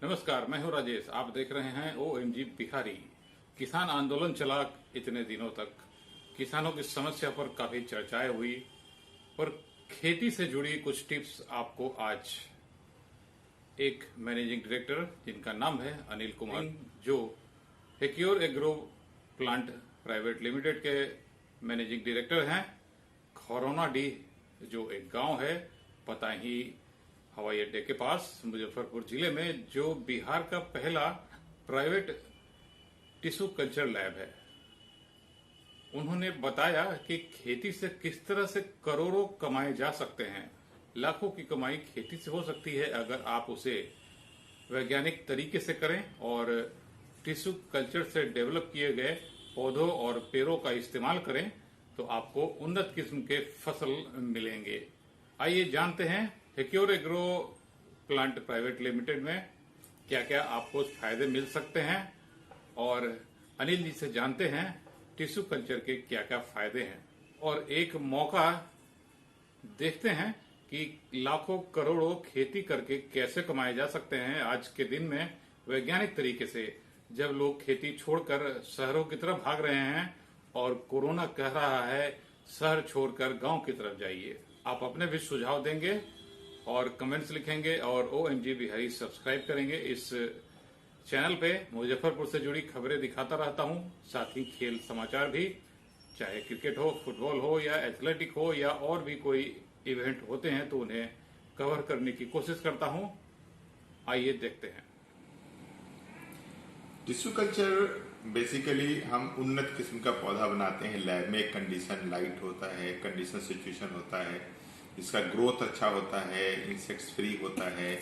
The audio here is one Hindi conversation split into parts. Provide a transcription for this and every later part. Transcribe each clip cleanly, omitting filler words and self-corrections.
नमस्कार, मैं हूं राजेश। आप देख रहे हैं OMG बिहारी। किसान आंदोलन चला इतने दिनों तक, किसानों की समस्या पर काफी चर्चाएं हुई, पर खेती से जुड़ी कुछ टिप्स आपको आज एक मैनेजिंग डायरेक्टर जिनका नाम है अनिल कुमार, जो हेक्योर एग्रो प्लांट प्राइवेट लिमिटेड के मैनेजिंग डायरेक्टर हैं, खरौना डी जो एक गांव है पताही हवाई अड्डे के पास मुजफ्फरपुर जिले में, जो बिहार का पहला प्राइवेट टिश्यू कल्चर लैब है। उन्होंने बताया कि खेती से किस तरह से करोड़ों कमाए जा सकते हैं। लाखों की कमाई खेती से हो सकती है अगर आप उसे वैज्ञानिक तरीके से करें और टिश्यू कल्चर से डेवलप किए गए पौधों और पेड़ों का इस्तेमाल करें तो आपको उन्नत किस्म के फसल मिलेंगे। आइए जानते हैं हेक्योर एग्रो प्लांट प्राइवेट लिमिटेड में क्या क्या आपको फायदे मिल सकते हैं, और अनिल जी से जानते हैं टिश्यू कल्चर के क्या क्या फायदे हैं, और एक मौका देखते हैं कि लाखों करोड़ों खेती करके कैसे कमाए जा सकते हैं आज के दिन में वैज्ञानिक तरीके से, जब लोग खेती छोड़कर शहरों की तरफ भाग रहे हैं और कोरोना कह रहा है शहर छोड़कर गांव की तरफ जाइए। आप अपने भी सुझाव देंगे और कमेंट्स लिखेंगे और OMG बिहारी सब्सक्राइब करेंगे। इस चैनल पे मुजफ्फरपुर से जुड़ी खबरें दिखाता रहता हूं, साथ ही खेल समाचार भी, चाहे क्रिकेट हो, फुटबॉल हो या एथलेटिक हो या और भी कोई इवेंट होते हैं तो उन्हें कवर करने की कोशिश करता हूं। आइए देखते हैं। टिश्यू कल्चर बेसिकली हम उन्नत किस्म का पौधा बनाते हैं लैब में। कंडीशन लाइट होता है, कंडीशन सिचुएशन होता है, इसका ग्रोथ अच्छा होता है, इंसेक्ट्स फ्री होता है,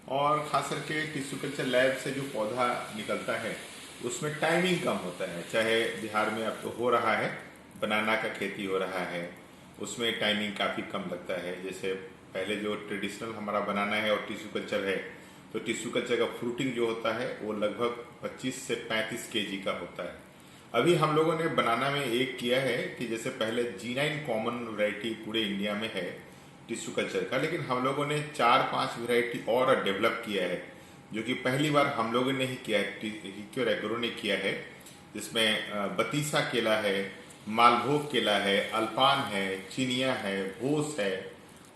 और खास करके टिश्यू कल्चर लैब से जो पौधा निकलता है उसमें टाइमिंग कम होता है। चाहे बिहार में अब तो हो रहा है, बनाना का खेती हो रहा है, उसमें टाइमिंग काफ़ी कम लगता है। जैसे पहले जो ट्रेडिशनल हमारा बनाना है और टिश्यू कल्चर है, तो टिश्यू कल्चर का फ्रूटिंग जो होता है वो लगभग 25 से 35 kg का होता है। अभी हम लोगों ने बनाना में एक किया है कि जैसे पहले G9 कॉमन वैरायटी पूरे इंडिया में है टिश्यू कल्चर का, लेकिन हम लोगों ने 4-5 वैरायटी और डेवलप किया है, जो कि पहली बार हम लोगों ने ही किया है, हेक्योर एग्रो ने किया है। जिसमें बतीसा केला है, मालभोग केला है, अल्पान है, चिनिया है, भोस है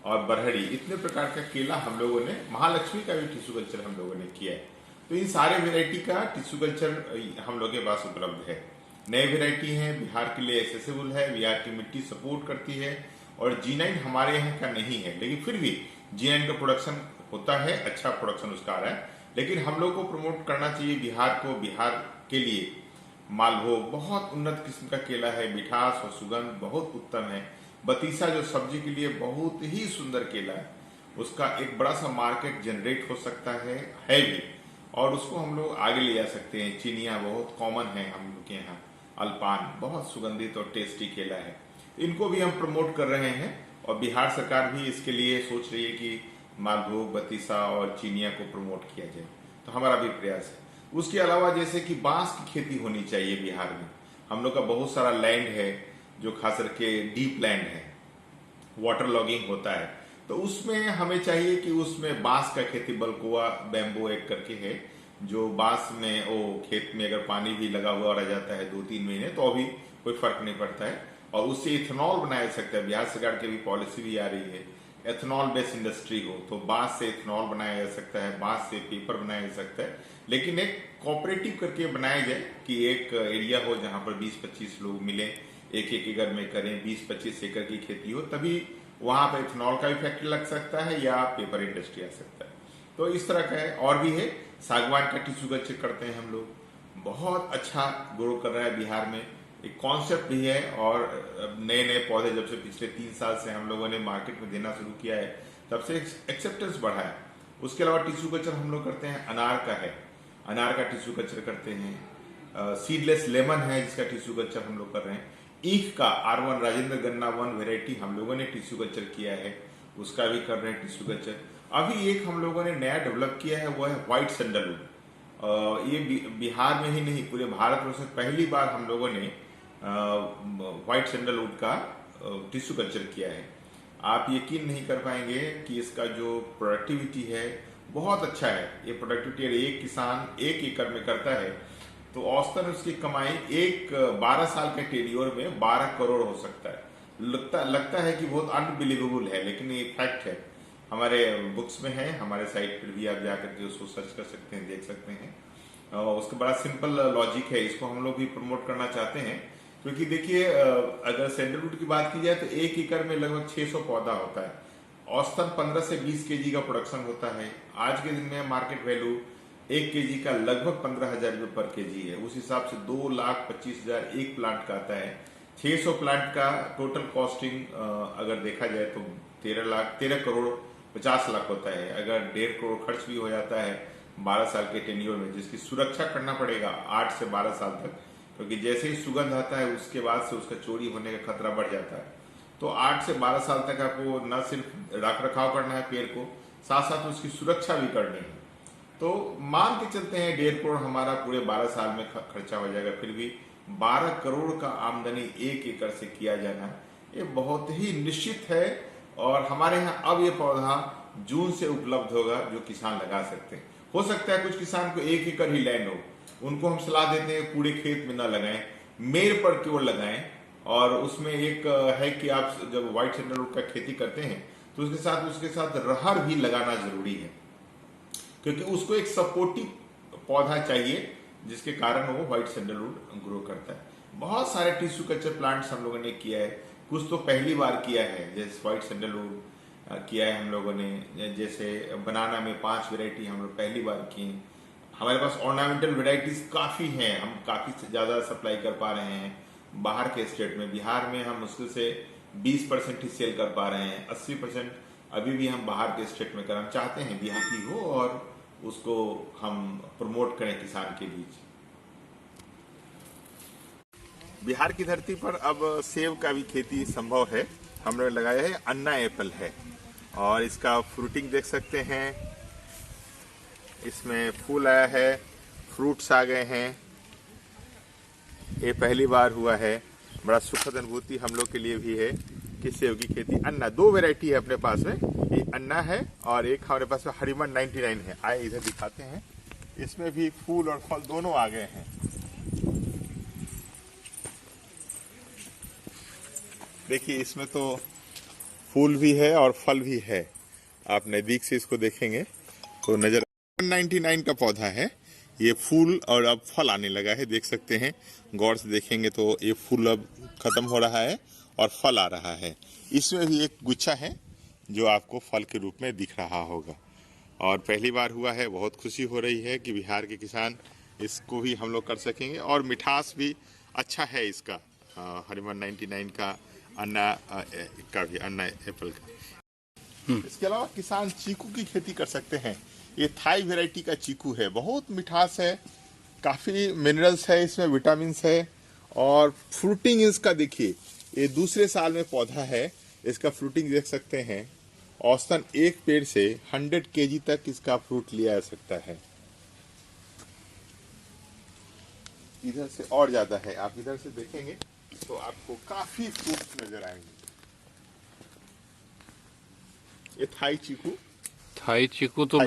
और बरहड़ी, इतने प्रकार का केला हम लोगों ने, महालक्ष्मी का भी टिश्यू कल्चर हम लोगों ने किया है। तो इन सारे वेराइटी का टिश्यू कल्चर हम लोग के पास उपलब्ध है। नए वेराइटी हैं, बिहार के लिए एक्सेसिबल है, बिहार की मिट्टी सपोर्ट करती है, और G9 हमारे यहाँ का नहीं है, लेकिन फिर भी G9 का प्रोडक्शन होता है, अच्छा प्रोडक्शन उसका आ रहा है। लेकिन हम लोग को प्रमोट करना चाहिए बिहार को, बिहार के लिए मालभोग बहुत उन्नत किस्म का केला है, मिठास और सुगंध बहुत उत्तम है। बतीसा जो सब्जी के लिए बहुत ही सुंदर केला है, उसका एक बड़ा सा मार्केट जनरेट हो सकता है भी, और उसको हम लोग आगे ले जा सकते हैं। चिनिया बहुत कॉमन है हम लोग के यहाँ, अल्पान बहुत सुगंधित और टेस्टी केला है, इनको भी हम प्रमोट कर रहे हैं। और बिहार सरकार भी इसके लिए सोच रही है कि मालभोग, बतीसा और चिनिया को प्रमोट किया जाए, तो हमारा भी प्रयास है। उसके अलावा जैसे कि बांस की खेती होनी चाहिए बिहार में। हम लोग का बहुत सारा लैंड है जो खास करके डीप लैंड है, वाटर लॉगिंग होता है, तो उसमें हमें चाहिए कि उसमें बांस का खेती, बल्कोआ बैम्बो एक करके है, जो बांस में वो खेत में अगर पानी भी लगा हुआ रह जाता है 2-3 महीने तो अभी कोई फर्क नहीं पड़ता है, और उससे इथेनॉल बनाया जा सकता है। बिहार सरकार की भी पॉलिसी भी आ रही है, एथेनॉल बेस्ड इंडस्ट्री हो, तो बांस से इथेनॉल बनाया जा सकता है, बांस से पेपर बनाया जा सकता है, लेकिन एक कोऑपरेटिव करके बनाया जाए कि एक एरिया हो जहां पर 20-25 लोग मिले, एक एकड़ में करें, 20-25 एकड़ की खेती हो, तभी वहां पर इथेनॉल का भी फैक्ट्री लग सकता है या पेपर इंडस्ट्री आ सकता है। तो इस तरह का है। और भी है, सागवान का टिश्यू कल्चर करते हैं हम लोग, बहुत अच्छा ग्रो कर रहा है बिहार में, एक कॉन्सेप्ट भी है, और नए नए पौधे जब से पिछले 3 साल से हम लोगों ने मार्केट में देना शुरू किया है तब से एक्सेप्टेंस बढ़ा है। उसके अलावा टिश्यू कल्चर हम लोग करते हैं, अनार का है, अनार का टिश्यू कल्चर करते हैं। सीडलेस लेमन है जिसका टिश्यू कल्चर हम लोग कर रहे हैं। ईख का R1 राजेंद्र गन्ना 1 वेराइटी हम लोगों ने टिश्यू कल्चर किया है, उसका भी कर रहे हैं टिश्यू कल्चर। अभी एक हम लोगों ने नया डेवलप किया है, वो है व्हाइट सैंडलवुड। ये बिहार में ही नहीं पूरे भारत में से पहली बार हम लोगों ने व्हाइट सैंडलवुड का टिश्यू कल्चर किया है। आप यकीन नहीं कर पाएंगे कि इसका जो प्रोडक्टिविटी है बहुत अच्छा है। ये प्रोडक्टिविटी अगर एक किसान 1 एकड़ में करता है तो औसतन उसकी कमाई 12 साल के टेन्योर में 12 करोड़ हो सकता है। लगता है कि बहुत अनबिलीवेबल है, लेकिन ये फैक्ट है। हमारे बुक्स में है, हमारे साइट पर भी आप जाकर के उसको सर्च कर सकते हैं, देख सकते हैं। उसका बड़ा सिंपल लॉजिक है, इसको हम लोग भी प्रमोट करना चाहते हैं। क्योंकि देखिए, अगर सैंडलवुड की बात की जाए तो 1 एकड़ में लगभग 600 पौधा होता है। औसतन 15 से 20 केजी का प्रोडक्शन होता है। आज के दिन में मार्केट वैल्यू 1 केजी का लगभग 15,000 रुपये पर केजी है। उस हिसाब से 2,25,000 एक प्लांट का आता है। 600 प्लांट का टोटल कॉस्टिंग अगर देखा जाए तो 13 करोड़ 50 लाख होता है। अगर 1.5 करोड़ खर्च भी हो जाता है 12 साल के टेन्योर में, जिसकी सुरक्षा करना पड़ेगा 8 से 12 साल तक, क्योंकि जैसे ही सुगंध आता है उसके बाद से उसका चोरी होने का खतरा बढ़ जाता है। तो 8 से 12 साल तक आपको न सिर्फ रख रखाव करना है पेड़ को, साथ साथ उसकी सुरक्षा भी करनी है। तो मान के चलते हैं 1.5 करोड़ हमारा पूरे 12 साल में खर्चा हो जाएगा। फिर भी 12 करोड़ का आमदनी 1 एकड़ से किया जाना ये बहुत ही निश्चित है। और हमारे यहाँ अब ये पौधा जून से उपलब्ध होगा, जो किसान लगा सकते हैं। हो सकता है कुछ किसान को 1 एकड़ ही लैंड हो, उनको हम सलाह देते हैं पूरे खेत में न लगाएं, मेड़ पर केवल लगाएं। और उसमें एक है कि आप जब व्हाइट सैंडलवुड का खेती करते हैं तो उसके साथ रहर भी लगाना जरूरी है, क्योंकि उसको एक सपोर्टिव पौधा चाहिए जिसके कारण वो व्हाइट सैंडलवुड ग्रो करता है। बहुत सारे टिश्यू कल्चर प्लांट्स हम लोगों ने किया है, कुछ तो पहली बार किया है, जैसे व्हाइट सैंडलवुड किया है हम लोगों ने। जैसे बनाना में 5 वैरायटी हम लोग पहली बार किए। हमारे पास ऑर्नामेंटल वैरायटीज काफी हैं, हम काफी ज्यादा सप्लाई कर पा रहे हैं बाहर के स्टेट में। बिहार में हम मुश्किल से 20% ही सेल कर पा रहे हैं, 80% अभी भी हम बाहर के स्टेट में कर। हम चाहते हैं बिहार की हो और उसको हम प्रमोट करें किसान के बीच। बिहार की धरती पर अब सेब का भी खेती संभव है। हमने लगाया है, अन्ना एप्पल है, और इसका फ्रूटिंग देख सकते हैं। इसमें फूल आया है, फ्रूट्स आ गए हैं। ये पहली बार हुआ है। बड़ा सुखद अनुभूति हम लोग के लिए भी है कि सेब की खेती। अन्ना 2 वैरायटी है अपने पास में, ये अन्ना है और एक हमारे पास में हरिमन 99 है। आए इधर दिखाते हैं। इसमें भी फूल और फल दोनों आ गए हैं। देखिए, इसमें तो फूल भी है और फल भी है। आप नजदीक से इसको देखेंगे तो नजर 199 का पौधा है। ये फूल और अब फल आने लगा है, देख सकते हैं। गौर से देखेंगे तो ये फूल अब खत्म हो रहा है और फल आ रहा है। इसमें भी एक गुच्छा है जो आपको फल के रूप में दिख रहा होगा, और पहली बार हुआ है। बहुत खुशी हो रही है कि बिहार के किसान इसको भी हम लोग कर सकेंगे। और मिठास भी अच्छा है इसका, हरिमन 99 का, अन्ना का भी, अन्ना एप्पल का। इसके अलावा किसान चीकू की खेती कर सकते हैं। ये थाई वैरायटी का चीकू है, बहुत मिठास है, काफी मिनरल्स है इसमें, विटामिन है। और फ्रूटिंग इसका देखिए, ये दूसरे साल में पौधा है। इसका फ्रूटिंग देख सकते हैं। औसतन एक पेड़ से 100 केजी तक इसका फ्रूट लिया जा सकता है। इधर से और ज्यादा है, आप इधर से देखेंगे तो आपको काफी फ्रूट नजर आएंगे। ये थाई चीकू तो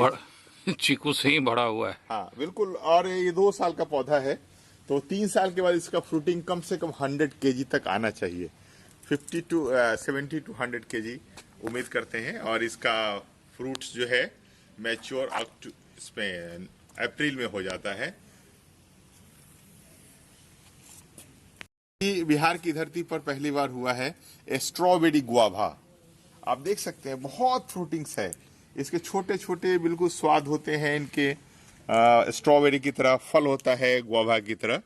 चीकू से ही बड़ा हुआ है। हाँ बिल्कुल। और ये 2 साल का पौधा है, तो 3 साल के बाद इसका फ्रूटिंग कम से कम 100 केजी तक आना चाहिए। 70 to 100 केजी उम्मीद करते हैं। और इसका फ्रूट्स जो है मैच्योर इसमें अप्रैल में हो जाता है। बिहार की धरती पर पहली बार हुआ है स्ट्रॉबेरी गुआवा। आप देख सकते हैं बहुत फ्रूटिंग्स है। इसके छोटे छोटे बिल्कुल स्वाद होते हैं इनके, स्ट्रॉबेरी की तरह फल होता है, गुआवा की तरह।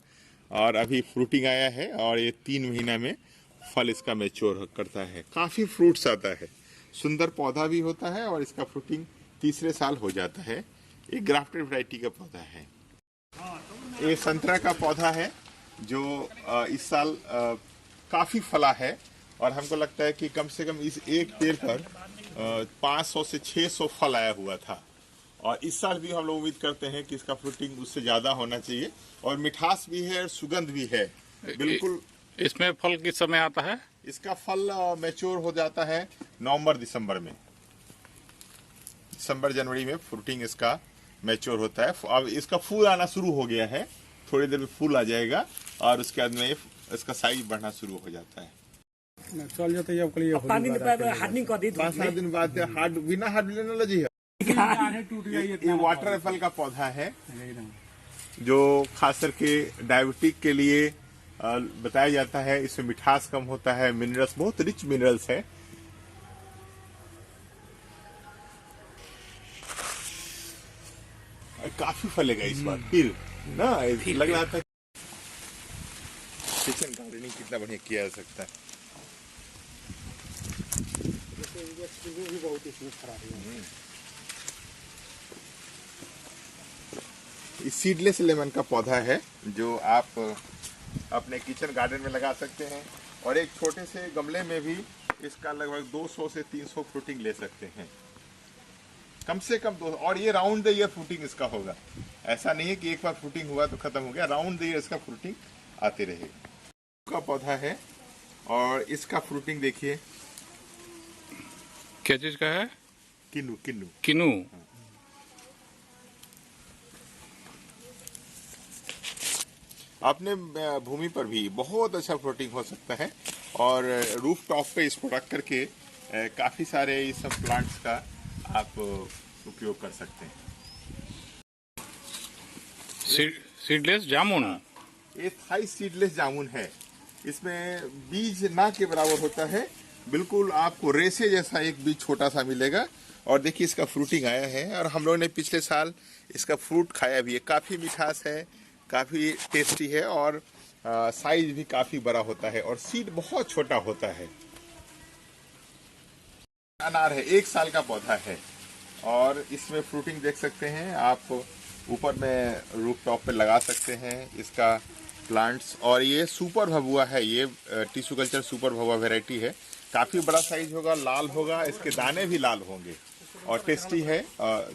और अभी फ्रूटिंग आया है और ये 3 महीना में फल इसका मैच्योर करता है। काफी फ्रूट्स आता है, सुंदर पौधा भी होता है और इसका फ्रूटिंग तीसरे साल हो जाता है। ये ग्राफ्टेड वैरायटी का पौधा है। ये संतरा का पौधा है जो इस साल काफी फला है, और हमको लगता है कि कम से कम इस एक पेड़ पर 500 से 600 फल आया हुआ था। और इस साल भी हम लोग उम्मीद करते हैं कि इसका फ्रूटिंग उससे ज्यादा होना चाहिए। और मिठास भी है और सुगंध भी है बिल्कुल। इसमें फल किस समय आता है? इसका फल मैच्योर हो जाता है नवंबर दिसंबर में। दिसंबर जनवरी में फ्रूटिंग इसका मैच्योर होता है। अब इसका फूल आना शुरू हो गया है, थोड़ी देर में फूल आ जाएगा और उसके बाद में इसका साइज बढ़ना शुरू हो जाता है। चल जाते हैं अब पानी हार्डनिंग कर दी 5-7 दिन बाद हार्ड बिना हार्ड लेनोलॉजी है। टूट गई ये वाटर एप्पल का पौधा है जो खास करके डायबिटिक के लिए बताया जाता है। इसमें मिठास कम होता है, मिनरल्स बहुत रिच मिनरल्स है। काफी फलेगा इस बार फिर ना, लग रहा था किचन गार्डनिंग कितना बढ़िया किया जा सकता है। भी बहुत इसमें खराब है। सीडलेस लेमन का पौधा है जो आप अपने किचन गार्डन में लगा सकते हैं और एक छोटे से गमले में भी इसका लगभग 200 से 300 फ्रूटिंग ले सकते हैं, कम से कम 200। और ये राउंड द ईयर फ्रूटिंग इसका होगा, ऐसा नहीं है कि एक बार फ्रूटिंग हुआ तो खत्म हो गया, राउंड द ईयर इसका फ्रूटिंग आते रहेगा। का पौधा है और इसका फ्रूटिंग देखिए। क्या चीज का है? किन्नू किन्नू किनू। अपने भूमि पर भी बहुत अच्छा फ्रूटिंग हो सकता है और रूफ टॉप पे इसको रख करके काफी सारे इस सब प्लांट्स का आप उपयोग कर सकते हैं। सीडलेस जामुन। ये थाई सीडलेस जामुन है, इसमें बीज ना के बराबर होता है, बिल्कुल आपको रेसे जैसा एक बीज छोटा सा मिलेगा। और देखिए इसका फ्रूटिंग आया है और हम लोगों ने पिछले साल इसका फ्रूट खाया भी है। काफी मिठास है, काफी टेस्टी है और साइज भी काफी बड़ा होता है और सीड बहुत छोटा होता है। अनार है, 1 साल का पौधा है और इसमें फ्रूटिंग देख सकते हैं आप। ऊपर में रूफ टॉप पे लगा सकते हैं इसका प्लांट्स। और ये सुपर भभुआ है, ये tissue culture super Bhabhua variety है। काफी बड़ा साइज होगा, लाल होगा, इसके दाने भी लाल होंगे और टेस्टी है।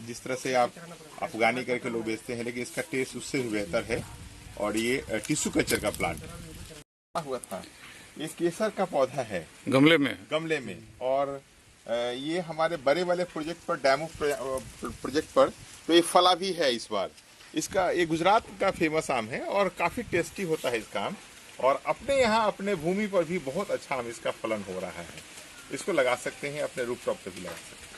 जिस तरह से आप अफगानी करके लोग बेचते हैं, लेकिन इसका टेस्ट उससे भी बेहतर है। और ये टिश्यू कल्चर का प्लांट हुआ था। ये केसर का पौधा है गमले में और ये हमारे बड़े वाले प्रोजेक्ट पर, डैमो प्रोजेक्ट पर तो ये फला भी है इस बार। इसका ये गुजरात का फेमस आम है और काफी टेस्टी होता है इसका आम। और अपने यहाँ अपने भूमि पर भी बहुत अच्छा आम इसका फलन हो रहा है। इसको लगा सकते हैं, अपने रूफ टॉप पे भी लगा सकते हैं।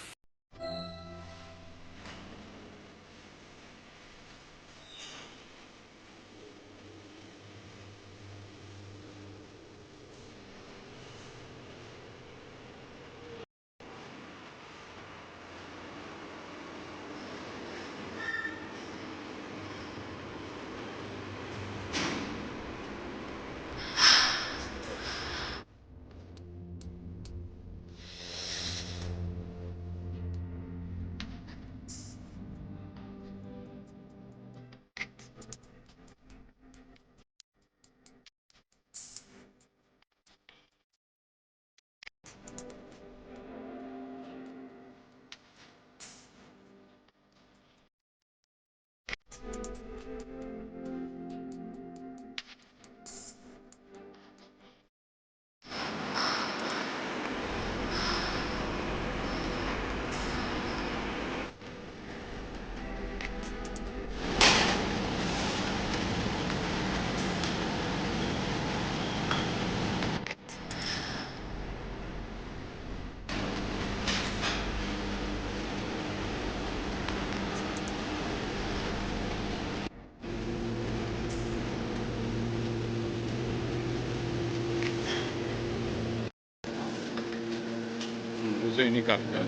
उसे निकाल कर।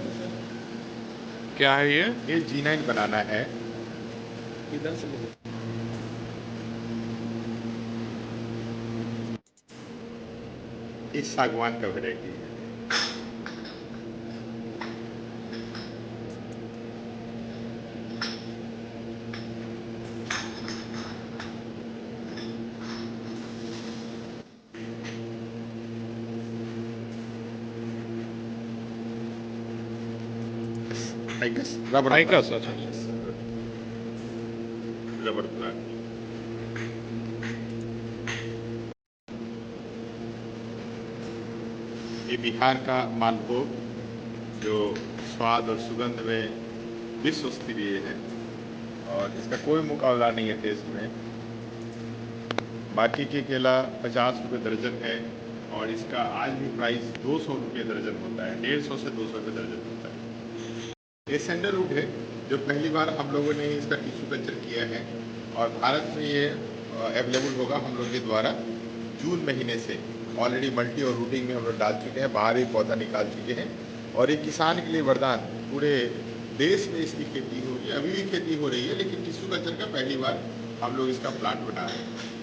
क्या है ये? ये G9 बनाना है। इधर से ले। इस सागवान का वेराइटी है। Rubber ficus. अच्छा रबर प्लांट। ये बिहार का मालभोग जो स्वाद और सुगंध में विश्व स्तरीय है और इसका कोई मुकाबला नहीं है टेस्ट में। बाकी के केला 50 रुपये दर्जन है और इसका आज भी प्राइस 200 रुपये दर्जन होता है, 150 से 200 रुपये दर्जन होता है। ये सैंडलवुड है जो पहली बार हम लोगों ने इसका टिश्यू कल्चर किया है और भारत में ये अवेलेबल होगा हम लोग के द्वारा जून महीने से। ऑलरेडी मल्टी और रूटिंग में हम लोग डाल चुके हैं, बाहर ही पौधा निकाल चुके हैं और ये किसान के लिए वरदान, पूरे देश में इसकी खेती होगी, अभी भी खेती हो रही है लेकिन टिश्यू कल्चर का पहली बार हम लोग इसका प्लांट बना रहे हैं।